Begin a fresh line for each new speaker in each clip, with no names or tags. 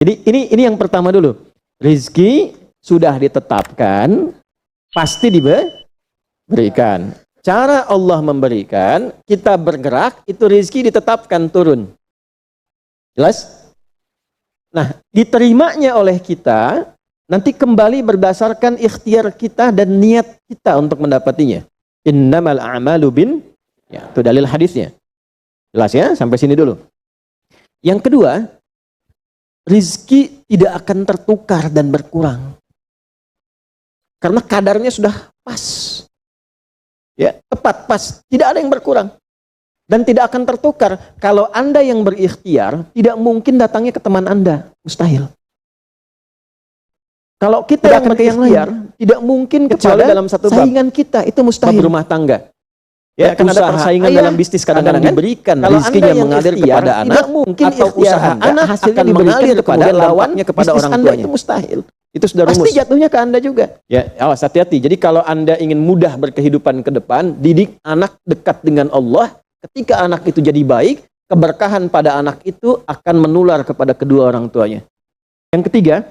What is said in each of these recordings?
Jadi ini yang pertama dulu. Rizki sudah ditetapkan, pasti diberikan. Cara Allah memberikan, kita bergerak, itu rizki ditetapkan turun. Jelas? Nah, diterimanya oleh kita, nanti kembali berdasarkan ikhtiar kita dan niat kita untuk mendapatinya. Innamal a'malu bin, ya, itu dalil hadisnya. Jelas ya? Sampai sini dulu. Yang kedua, rizki tidak akan tertukar dan berkurang. Karena kadarnya sudah pas. Ya, tepat, pas. Tidak ada yang berkurang. Dan tidak akan tertukar. Kalau Anda yang berikhtiar, tidak mungkin datangnya ke teman Anda. Mustahil. Kalau kita yang berikhtiar, tidak mungkin kecuali dalam satu saingan kita. Itu mustahil. Bab rumah tangga. Ya, kan ada persaingan dalam bisnis kadang-kadang diberikan rizkinya mengalir kepada anak, mungkin atau usaha anak hasilnya mengalir kepada lawannya, kepada orang tuanya. Itu mustahil. Itu sudah rumus. Pasti jatuhnya ke Anda juga. Ya, awas, hati-hati. Jadi kalau Anda ingin mudah berkehidupan ke depan, didik anak dekat dengan Allah. Ketika anak itu jadi baik, keberkahan pada anak itu akan menular kepada kedua orang tuanya. Yang ketiga,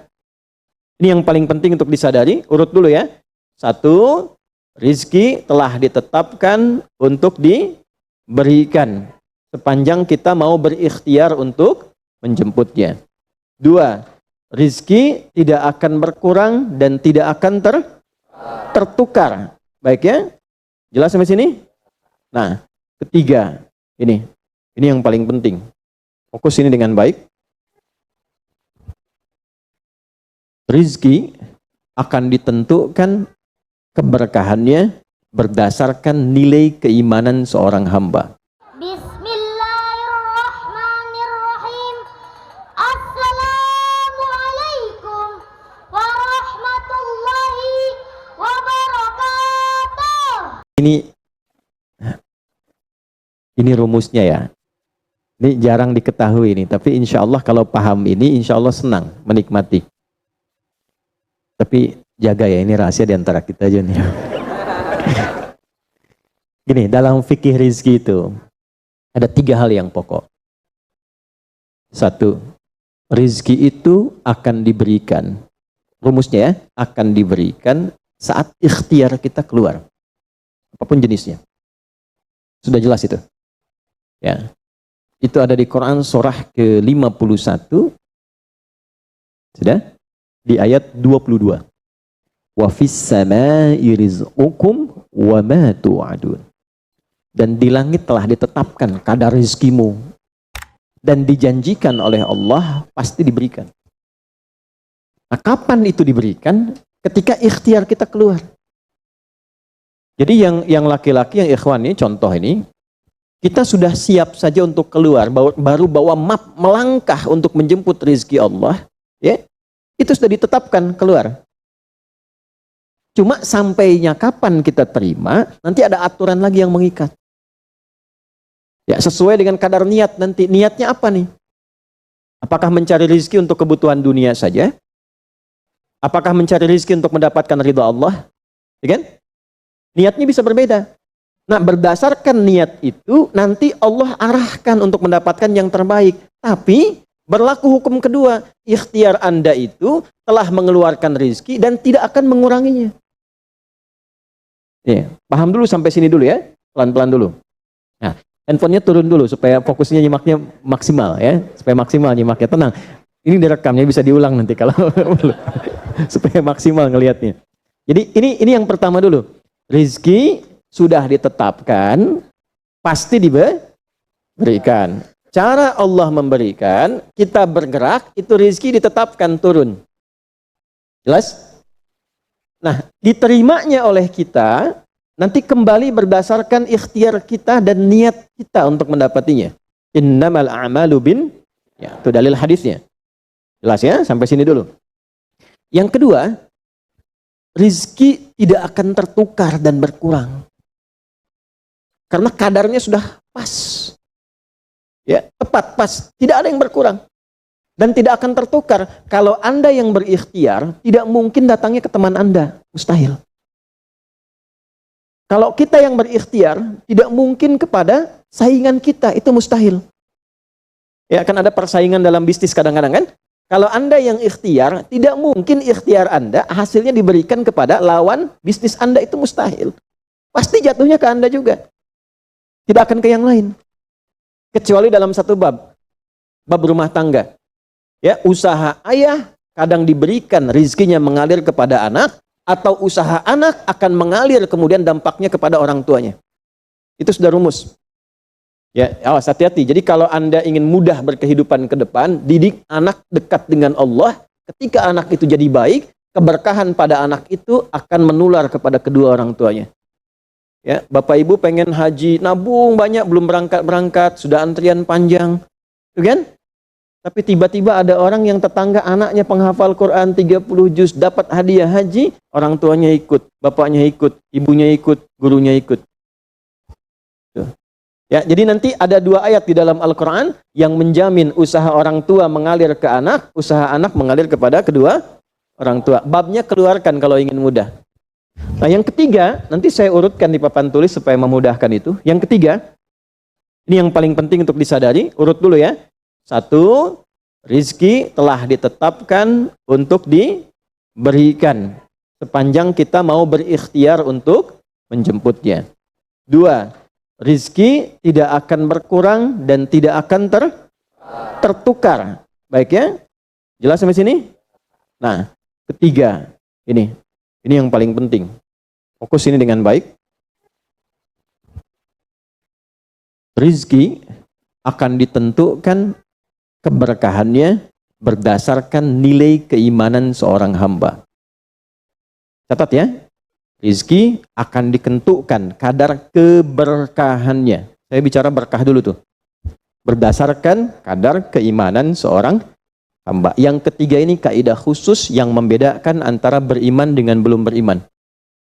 ini yang paling penting untuk disadari, urut dulu ya. Satu, rizki telah ditetapkan untuk diberikan sepanjang kita mau berikhtiar untuk menjemputnya. Dua, rizki tidak akan berkurang dan tidak akan tertukar. Baik ya? Jelas sampai sini? Nah, ketiga, ini yang paling penting. Fokus ini dengan baik. Rizki akan ditentukan keberkahannya berdasarkan nilai keimanan seorang hamba.
Bismillahirrahmanirrahim. Assalamualaikum warahmatullahi wabarakatuh.
Ini rumusnya ya. Ini jarang diketahui ini, tapi insya Allah kalau paham ini, insya Allah senang menikmati. Tapi jaga ya, ini rahasia di antara kita aja nih. Gini, dalam fikih rizki itu ada 3 hal yang pokok. Satu, rizki itu akan diberikan. Rumusnya ya, akan diberikan saat ikhtiar kita keluar. Apapun jenisnya. Sudah jelas itu? Ya. Itu ada di Quran surah ke-51. Sudah? Di ayat 22. Wa fis samaa'i rizqukum wa ma tu'adun. Dan di langit telah ditetapkan kadar rezekimu dan dijanjikan oleh Allah pasti diberikan. Nah, kapan itu diberikan? Ketika ikhtiar kita keluar. Jadi yang laki-laki, yang ikhwan ini, contoh ini, kita sudah siap saja untuk keluar, baru bawa map melangkah untuk menjemput rezeki Allah, ya. Itu sudah ditetapkan keluar. Cuma sampainya kapan kita terima, nanti ada aturan lagi yang mengikat. Ya, sesuai dengan kadar niat nanti. Niatnya apa nih? Apakah mencari rezeki untuk kebutuhan dunia saja? Apakah mencari rezeki untuk mendapatkan ridha Allah? Ya kan? Niatnya bisa berbeda. Nah, berdasarkan niat itu, nanti Allah arahkan untuk mendapatkan yang terbaik. Tapi berlaku hukum kedua, ikhtiar Anda itu telah mengeluarkan rezeki dan tidak akan menguranginya. Ya, paham dulu sampai sini dulu ya, pelan-pelan dulu. Nah, handphonenya turun dulu supaya fokusnya nyimaknya maksimal ya, supaya maksimal nyimaknya, tenang. Ini direkamnya bisa diulang nanti kalau supaya maksimal ngelihatnya. Jadi ini yang pertama dulu, rezeki sudah ditetapkan, pasti diberikan. Cara Allah memberikan, kita bergerak, itu rezeki ditetapkan turun. Jelas? Nah, diterimanya oleh kita, nanti kembali berdasarkan ikhtiar kita dan niat kita untuk mendapatinya. Innamal a'malu bin, ya, itu dalil hadisnya. Jelas ya? Sampai sini dulu. Yang kedua, rizki tidak akan tertukar dan berkurang. Karena kadarnya sudah pas. Ya, tepat, pas. Tidak ada yang berkurang. Dan tidak akan tertukar. Kalau Anda yang berikhtiar, tidak mungkin datangnya ke teman Anda. Mustahil. Kalau kita yang berikhtiar, tidak mungkin kepada saingan kita. Itu mustahil. Ya, kan ada persaingan dalam bisnis kadang-kadang kan? Kalau Anda yang ikhtiar, tidak mungkin ikhtiar Anda hasilnya diberikan kepada lawan bisnis Anda, itu mustahil. Pasti jatuhnya ke Anda juga. Tidak akan ke yang lain. Kecuali dalam satu bab rumah tangga. Ya, usaha ayah kadang diberikan rizkinya mengalir kepada anak, atau usaha anak akan mengalir kemudian dampaknya kepada orang tuanya. Itu sudah rumus. Ya, awas, hati-hati. Jadi kalau Anda ingin mudah berkehidupan ke depan, didik anak dekat dengan Allah. Ketika anak itu jadi baik, keberkahan pada anak itu akan menular kepada kedua orang tuanya. Ya, Bapak Ibu pengen haji, nabung banyak, belum berangkat, sudah antrian panjang. Itu kan? Tapi tiba-tiba ada orang yang tetangga anaknya penghafal Quran 30 juz, dapat hadiah haji, orang tuanya ikut, bapaknya ikut, ibunya ikut, gurunya ikut. Tuh. Ya, jadi nanti ada 2 ayat di dalam Al-Quran yang menjamin usaha orang tua mengalir ke anak, usaha anak mengalir kepada kedua orang tua. Babnya keluarkan kalau ingin mudah. Nah, yang ketiga, nanti saya urutkan di papan tulis supaya memudahkan itu. Yang ketiga, ini yang paling penting untuk disadari, urut dulu ya. 1, rizki telah ditetapkan untuk diberikan sepanjang kita mau berikhtiar untuk menjemputnya. 2, rizki tidak akan berkurang dan tidak akan tertukar. Baik ya? Jelas sampai sini? Nah, ketiga, ini yang paling penting. Fokus ini dengan baik. Rizki akan ditentukan keberkahannya berdasarkan nilai keimanan seorang hamba. Catat ya. Rizki akan ditentukan kadar keberkahannya. Saya bicara berkah dulu tuh. Berdasarkan kadar keimanan seorang hamba. Yang ketiga ini kaidah khusus yang membedakan antara beriman dengan belum beriman.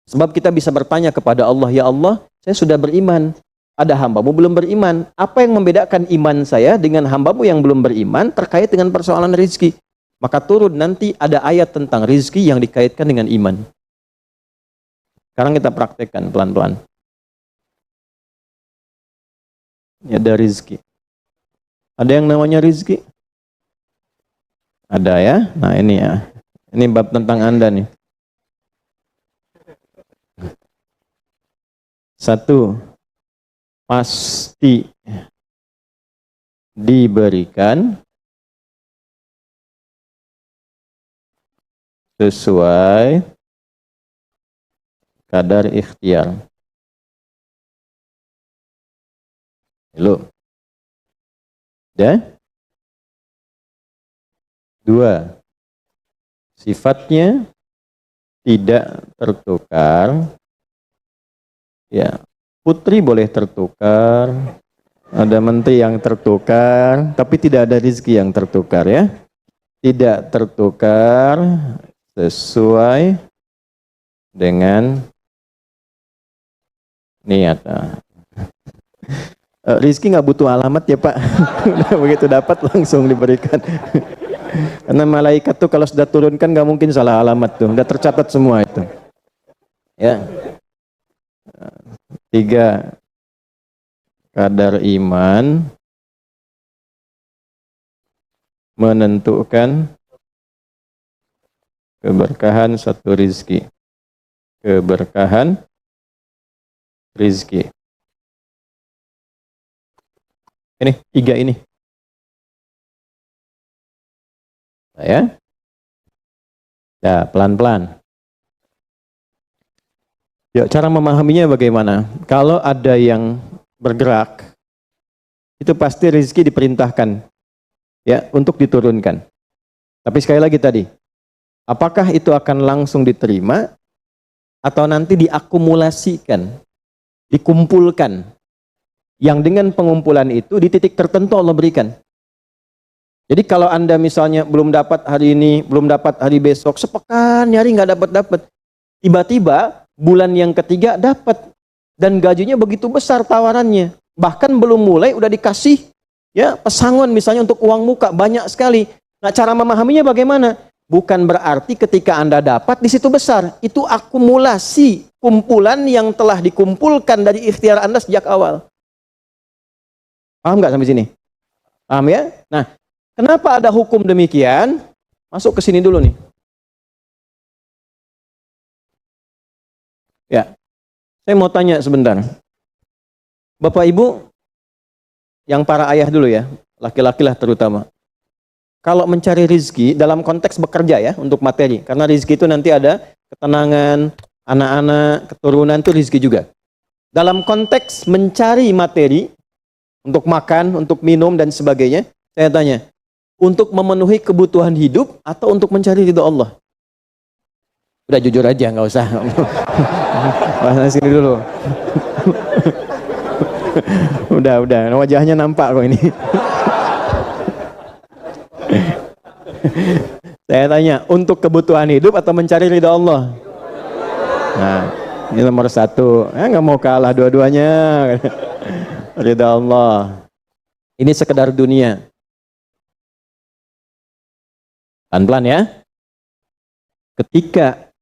Sebab kita bisa bertanya kepada Allah, ya Allah, saya sudah beriman. Ada hambamu belum beriman. Apa yang membedakan iman saya dengan hambamu yang belum beriman terkait dengan persoalan rizki? Maka turun nanti ada ayat tentang rizki yang dikaitkan dengan iman. Sekarang kita praktekkan pelan-pelan. Ya, ada rizki. Ada yang namanya rizki? Ada ya? Nah ini ya. Ini bab tentang Anda nih. 1, pasti diberikan sesuai kadar ikhtiar. Halo. Ya? 2, sifatnya tidak tertukar. Ya, putri boleh tertukar, ada menteri yang tertukar, tapi tidak ada rezeki yang tertukar ya. Tidak tertukar sesuai dengan niat. Rizki nggak butuh alamat ya Pak. Begitu dapat langsung diberikan. Karena malaikat tuh kalau sudah turunkan nggak mungkin salah alamat tuh, udah tercatat semua itu. Ya. 3, kadar iman menentukan keberkahan satu rizki. Keberkahan rizki. Ini 3 ini. Ya, ya pelan-pelan. Ya, cara memahaminya bagaimana? Kalau ada yang bergerak, itu pasti rezeki diperintahkan, ya, untuk diturunkan. Tapi sekali lagi tadi, apakah itu akan langsung diterima atau nanti diakumulasikan, dikumpulkan? Yang dengan pengumpulan itu di titik tertentu Allah berikan. Jadi kalau Anda misalnya belum dapat hari ini, belum dapat hari besok, sepekan nyari nggak dapat. Tiba-tiba bulan yang ketiga dapat dan gajinya begitu besar tawarannya. Bahkan belum mulai udah dikasih ya pesangon misalnya untuk uang muka banyak sekali. Nah, cara memahaminya bagaimana? Bukan berarti ketika Anda dapat di situ besar. Itu akumulasi kumpulan yang telah dikumpulkan dari ikhtiar Anda sejak awal. Paham nggak sampai sini? Paham ya? Nah, kenapa ada hukum demikian? Masuk ke sini dulu nih. Ya, saya mau tanya sebentar. Bapak Ibu, yang para ayah dulu ya, laki-laki lah terutama. Kalau mencari rizki dalam konteks bekerja ya, untuk materi. Karena rizki itu nanti ada ketenangan, anak-anak, keturunan itu rizki juga. Dalam konteks mencari materi, untuk makan, untuk minum dan sebagainya, saya tanya, untuk memenuhi kebutuhan hidup atau untuk mencari ridho Allah? Udah jujur aja, nggak usah. Bahas sini dulu. udah, wajahnya nampak kok ini. Saya tanya, untuk kebutuhan hidup atau mencari ridha Allah? Nah, ini nomor satu. Nggak mau kalah dua-duanya. Ridha Allah. Ini sekedar dunia. Pelan-pelan ya. Ketika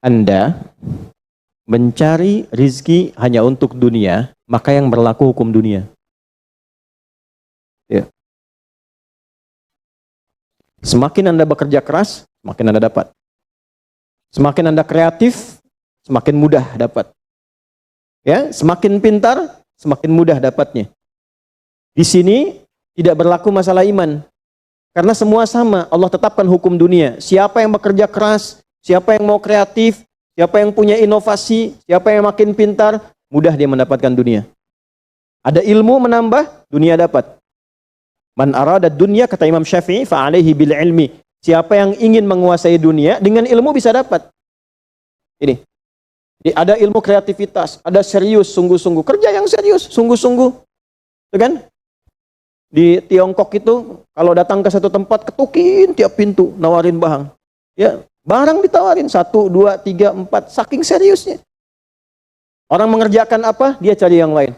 Anda mencari rizki hanya untuk dunia, maka yang berlaku hukum dunia. Ya. Semakin Anda bekerja keras, semakin Anda dapat. Semakin Anda kreatif, semakin mudah dapat. Ya, semakin pintar, semakin mudah dapatnya. Di sini tidak berlaku masalah iman. Karena semua sama, Allah tetapkan hukum dunia. Siapa yang bekerja keras, siapa yang mau kreatif, siapa yang punya inovasi, siapa yang makin pintar, mudah dia mendapatkan dunia. Ada ilmu menambah, dunia dapat. Man arada dunya, kata Imam Syafi'i, fa'alaihi bil ilmi. Siapa yang ingin menguasai dunia, dengan ilmu bisa dapat. Ini. Jadi ada ilmu kreativitas, ada serius, sungguh-sungguh. Kerja yang serius, sungguh-sungguh. Itu kan? Di Tiongkok itu, kalau datang ke satu tempat, ketukin tiap pintu, nawarin barang. Ya, barang ditawarin, 1, 2, 3, 4, saking seriusnya. Orang mengerjakan apa, dia cari yang lain.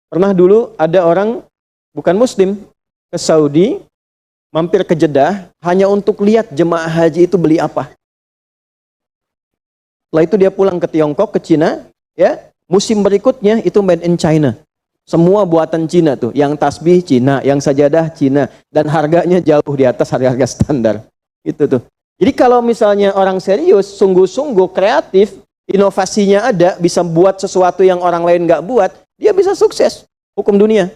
Pernah dulu ada orang, bukan muslim, ke Saudi, mampir ke Jeddah, hanya untuk lihat jemaah haji itu beli apa. Setelah itu dia pulang ke Tiongkok, ke Cina, ya, musim berikutnya itu made in China. Semua buatan Cina tuh, yang tasbih Cina, yang sajadah Cina, dan harganya jauh di atas harga-harga standar. Itu tuh. Jadi kalau misalnya orang serius, sungguh-sungguh, kreatif, inovasinya ada, bisa buat sesuatu yang orang lain nggak buat, dia bisa sukses. Hukum dunia.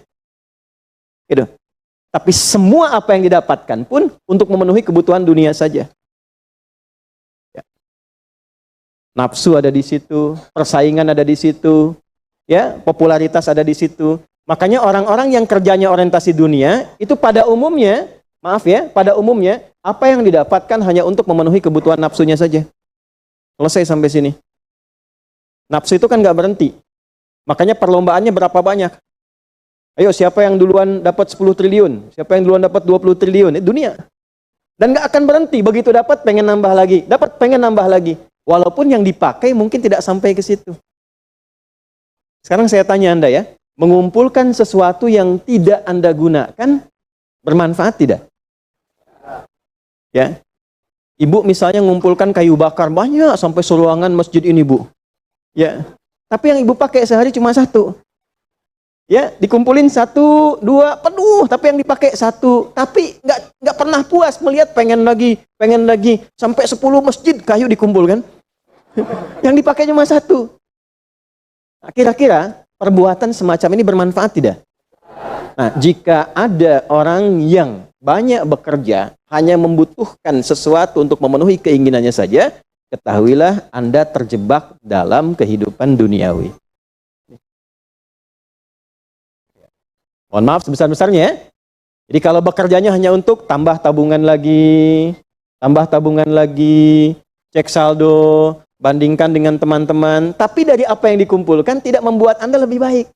Gitu. Tapi semua apa yang didapatkan pun untuk memenuhi kebutuhan dunia saja. Ya. Nafsu ada di situ, persaingan ada di situ, ya, popularitas ada di situ. Makanya orang-orang yang kerjanya orientasi dunia, itu pada umumnya, maaf ya, pada umumnya, apa yang didapatkan hanya untuk memenuhi kebutuhan nafsunya saja. Selesai sampai sini. Nafsu itu kan nggak berhenti. Makanya perlombaannya berapa banyak? Ayo, siapa yang duluan dapat 10 triliun? Siapa yang duluan dapat 20 triliun? Dunia. Dan nggak akan berhenti. Begitu dapat, pengen nambah lagi. Dapat, pengen nambah lagi. Walaupun yang dipakai mungkin tidak sampai ke situ. Sekarang saya tanya Anda ya, mengumpulkan sesuatu yang tidak Anda gunakan, bermanfaat tidak? Ya, Ibu misalnya mengumpulkan kayu bakar banyak sampai seruangan masjid ini, Bu. Ya, tapi yang Ibu pakai sehari cuma 1. Ya, dikumpulin 1, 2, penuh, tapi yang dipakai 1. Tapi nggak pernah puas melihat pengen lagi, sampai 10 masjid kayu dikumpulkan. Yang dipakai cuma 1. Nah, kira-kira perbuatan semacam ini bermanfaat tidak? Nah, jika ada orang yang banyak bekerja, hanya membutuhkan sesuatu untuk memenuhi keinginannya saja, ketahuilah Anda terjebak dalam kehidupan duniawi. Mohon maaf sebesar-besarnya ya. Jadi kalau bekerjanya hanya untuk tambah tabungan lagi, cek saldo, bandingkan dengan teman-teman, tapi dari apa yang dikumpulkan tidak membuat Anda lebih baik.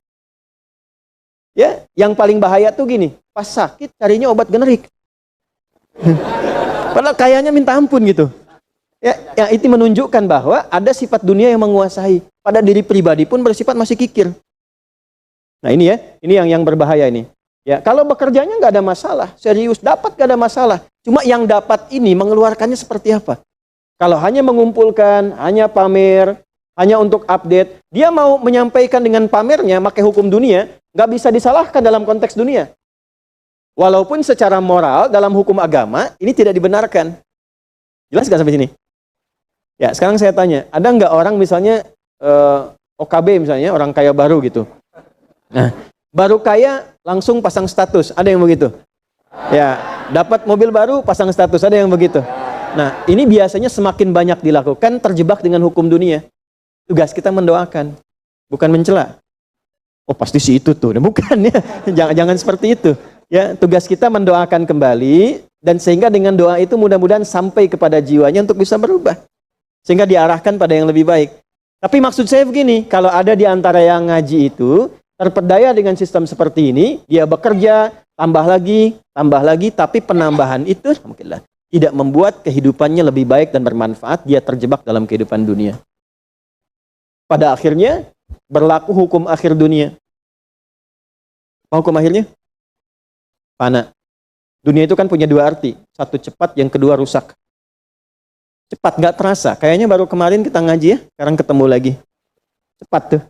Ya, yang paling bahaya tuh gini, pas sakit carinya obat generik. Padahal kayaknya minta ampun gitu. Ya, yang itu menunjukkan bahwa ada sifat dunia yang menguasai. Pada diri pribadi pun bersifat masih kikir. Nah ini ya, ini yang berbahaya ini. Ya, kalau bekerjanya nggak ada masalah, serius dapat nggak ada masalah. Cuma yang dapat ini mengeluarkannya seperti apa? Kalau hanya mengumpulkan, hanya pamer, hanya untuk update, dia mau menyampaikan dengan pamernya, pakai hukum dunia, nggak bisa disalahkan dalam konteks dunia. Walaupun secara moral dalam hukum agama ini tidak dibenarkan. Jelas nggak sampai sini? Ya, sekarang saya tanya, ada nggak orang misalnya OKB misalnya, orang kaya baru gitu. Nah, baru kaya langsung pasang status, ada yang begitu? Ya, dapat mobil baru pasang status, ada yang begitu? Nah, ini biasanya semakin banyak dilakukan terjebak dengan hukum dunia. Tugas kita mendoakan, bukan mencela. Oh, pasti si itu tuh. Nah, bukan ya. Jangan seperti itu. Ya, tugas kita mendoakan kembali dan sehingga dengan doa itu mudah-mudahan sampai kepada jiwanya untuk bisa berubah. Sehingga diarahkan pada yang lebih baik. Tapi maksud saya begini, kalau ada di antara yang ngaji itu terpedaya dengan sistem seperti ini, dia bekerja, tambah lagi, tapi penambahan itu alhamdulillah tidak membuat kehidupannya lebih baik dan bermanfaat, dia terjebak dalam kehidupan dunia. Pada akhirnya berlaku hukum akhir dunia. Apa hukum akhirnya? Fana. Dunia itu kan punya dua arti. Satu cepat, yang kedua rusak. Cepat, nggak terasa. Kayaknya baru kemarin kita ngaji ya, sekarang ketemu lagi. Cepat tuh.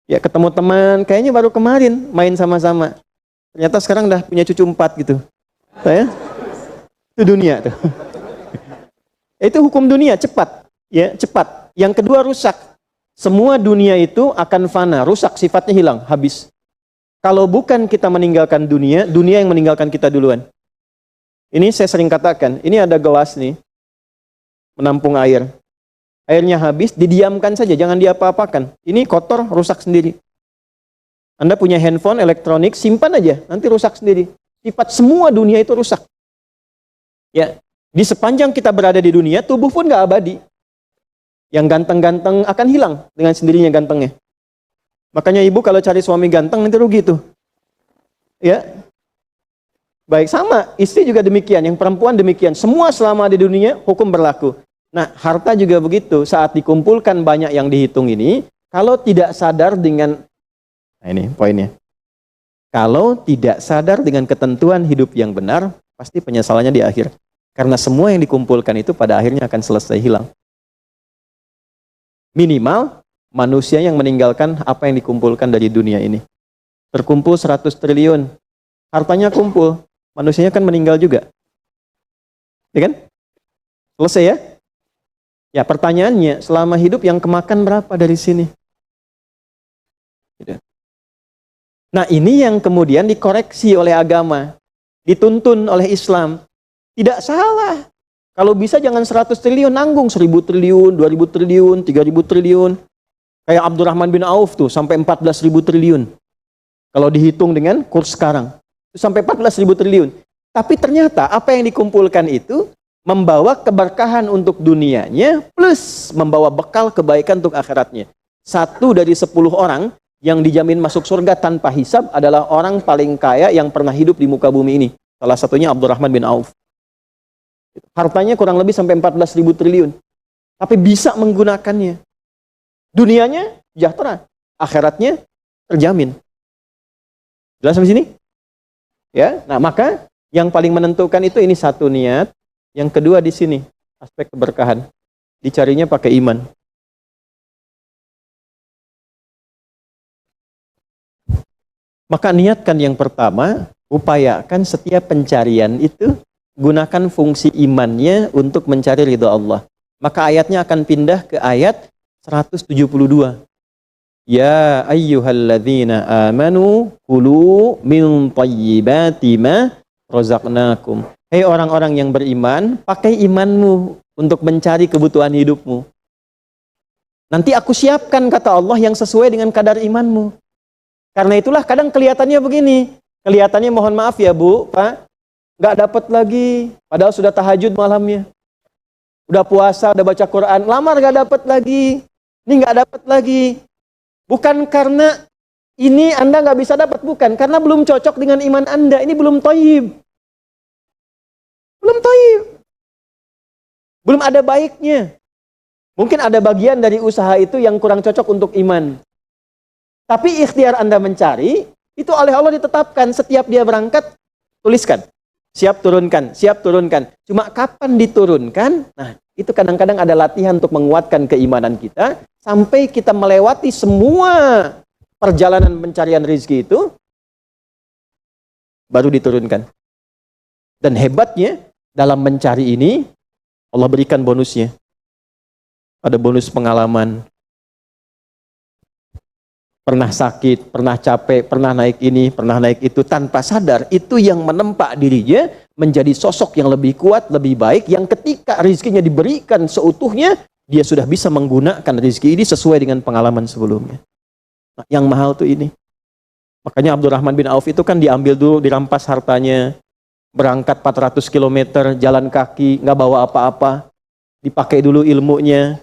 Ya ketemu teman, kayaknya baru kemarin main sama-sama. Ternyata sekarang udah punya cucu 4 gitu. Saya? Itu dunia tuh. Itu hukum dunia, cepat. Ya, cepat. Yang kedua rusak. Semua dunia itu akan fana, rusak, sifatnya hilang, habis. Kalau bukan kita meninggalkan dunia, dunia yang meninggalkan kita duluan. Ini saya sering katakan, ini ada gelas nih, menampung air. Airnya habis, didiamkan saja, jangan diapa-apakan. Ini kotor, rusak sendiri. Anda punya handphone, elektronik, simpan aja, nanti rusak sendiri. Sifat semua dunia itu rusak. Ya, di sepanjang kita berada di dunia, tubuh pun nggak abadi. Yang ganteng-ganteng akan hilang dengan sendirinya gantengnya. Makanya ibu kalau cari suami ganteng nanti rugi tuh. Ya. Baik, sama, istri juga demikian, yang perempuan demikian. Semua selama di dunia hukum berlaku. Nah, harta juga begitu. Saat dikumpulkan banyak yang dihitung ini, kalau tidak sadar dengan, nah ini poinnya. Kalau tidak sadar dengan ketentuan hidup yang benar, pasti penyesalannya di akhir. Karena semua yang dikumpulkan itu pada akhirnya akan selesai hilang. Minimal, manusia yang meninggalkan apa yang dikumpulkan dari dunia ini. Terkumpul 100 triliun. Hartanya kumpul. Manusianya kan meninggal juga. Ya kan? Selesai ya? Ya, pertanyaannya, selama hidup yang kemakan berapa dari sini? Gitu. Nah, ini yang kemudian dikoreksi oleh agama. Dituntun oleh Islam. Tidak salah. Kalau bisa jangan 100 triliun, nanggung 1000 triliun, 2000 triliun, 3000 triliun. Kayak Abdurrahman bin Auf tuh, sampai 14.000 triliun. Kalau dihitung dengan kurs sekarang. Sampai 14.000 triliun. Tapi ternyata apa yang dikumpulkan itu membawa keberkahan untuk dunianya, plus membawa bekal kebaikan untuk akhiratnya. 1 dari 10 orang yang dijamin masuk surga tanpa hisab adalah orang paling kaya yang pernah hidup di muka bumi ini. Salah satunya Abdurrahman bin Auf. Hartanya kurang lebih sampai 14.000 triliun. Tapi bisa menggunakannya. Dunianya sejahtera, akhiratnya terjamin. Jelas sampai sini? Ya, nah maka yang paling menentukan itu ini satu niat, yang kedua di sini aspek keberkahan. Dicarinya pakai iman. Maka niatkan yang pertama, upayakan setiap pencarian itu gunakan fungsi imannya untuk mencari ridha Allah. Maka ayatnya akan pindah ke ayat 172. Ya ayyuhalladzina amanu kulu min thayyibati ma razaqnakum. Hei orang-orang yang beriman, pakai imanmu untuk mencari kebutuhan hidupmu. Nanti aku siapkan, kata Allah, yang sesuai dengan kadar imanmu. Karena itulah kadang kelihatannya begini. Kelihatannya mohon maaf ya Bu, Pak, nggak dapat lagi. Padahal sudah tahajud malamnya. Udah puasa, udah baca Quran, lamar nggak dapat lagi. Ini nggak dapat lagi. Bukan karena ini Anda nggak bisa dapat, bukan. Karena belum cocok dengan iman Anda. Ini belum thayyib. Belum thayyib. Belum ada baiknya. Mungkin ada bagian dari usaha itu yang kurang cocok untuk iman. Tapi ikhtiar Anda mencari, itu oleh Allah ditetapkan. Setiap dia berangkat, tuliskan. Siap turunkan, siap turunkan. Cuma kapan diturunkan? Nah, itu kadang-kadang ada latihan untuk menguatkan keimanan kita. Sampai kita melewati semua perjalanan pencarian rezeki itu. baru diturunkan. Dan hebatnya dalam mencari ini, Allah berikan bonusnya. Ada bonus pengalaman. Pernah sakit, pernah capek, pernah naik ini, pernah naik itu, tanpa sadar itu yang menempa dirinya menjadi sosok yang lebih kuat, lebih baik, yang ketika rezekinya diberikan seutuhnya, dia sudah bisa menggunakan rezeki ini sesuai dengan pengalaman sebelumnya. Nah, yang mahal tuh ini. Makanya Abdurrahman bin Auf itu kan diambil dulu, dirampas hartanya, berangkat 400 km, jalan kaki, nggak bawa apa-apa, dipakai dulu ilmunya,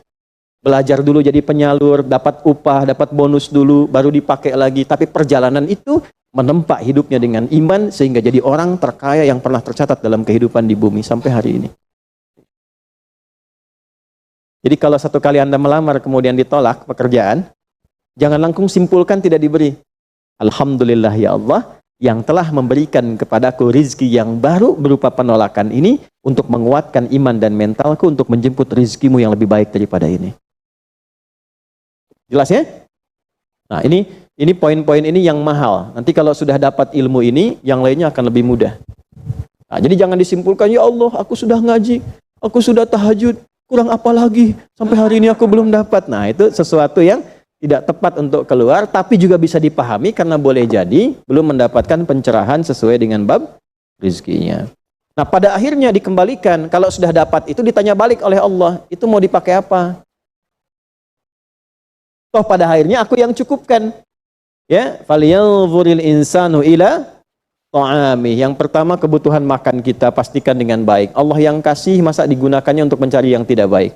belajar dulu jadi penyalur, dapat upah, dapat bonus dulu, baru dipakai lagi. Tapi perjalanan itu menempa hidupnya dengan iman, sehingga jadi orang terkaya yang pernah tercatat dalam kehidupan di bumi sampai hari ini. Jadi kalau satu kali Anda melamar kemudian ditolak pekerjaan, jangan langsung simpulkan tidak diberi. Alhamdulillah ya Allah, yang telah memberikan kepadaku rizki yang baru berupa penolakan ini, untuk menguatkan iman dan mentalku untuk menjemput rizkimu yang lebih baik daripada ini. Jelas ya? Nah, ini poin-poin ini yang mahal. Nanti kalau sudah dapat ilmu ini, yang lainnya akan lebih mudah. Nah, jadi jangan disimpulkan, ya Allah, aku sudah ngaji, aku sudah tahajud, kurang apa lagi? Sampai hari ini aku belum dapat. Nah, itu sesuatu yang tidak tepat untuk keluar, tapi juga bisa dipahami karena boleh jadi belum mendapatkan pencerahan sesuai dengan bab rezekinya. Nah, pada akhirnya dikembalikan, kalau sudah dapat itu ditanya balik oleh Allah, itu mau dipakai apa? Toh pada akhirnya aku yang cukupkan. Ya, falyanzuril insanu ila ta'ami. Yang pertama, kebutuhan makan kita pastikan dengan baik. Allah yang kasih, masa digunakannya untuk mencari yang tidak baik?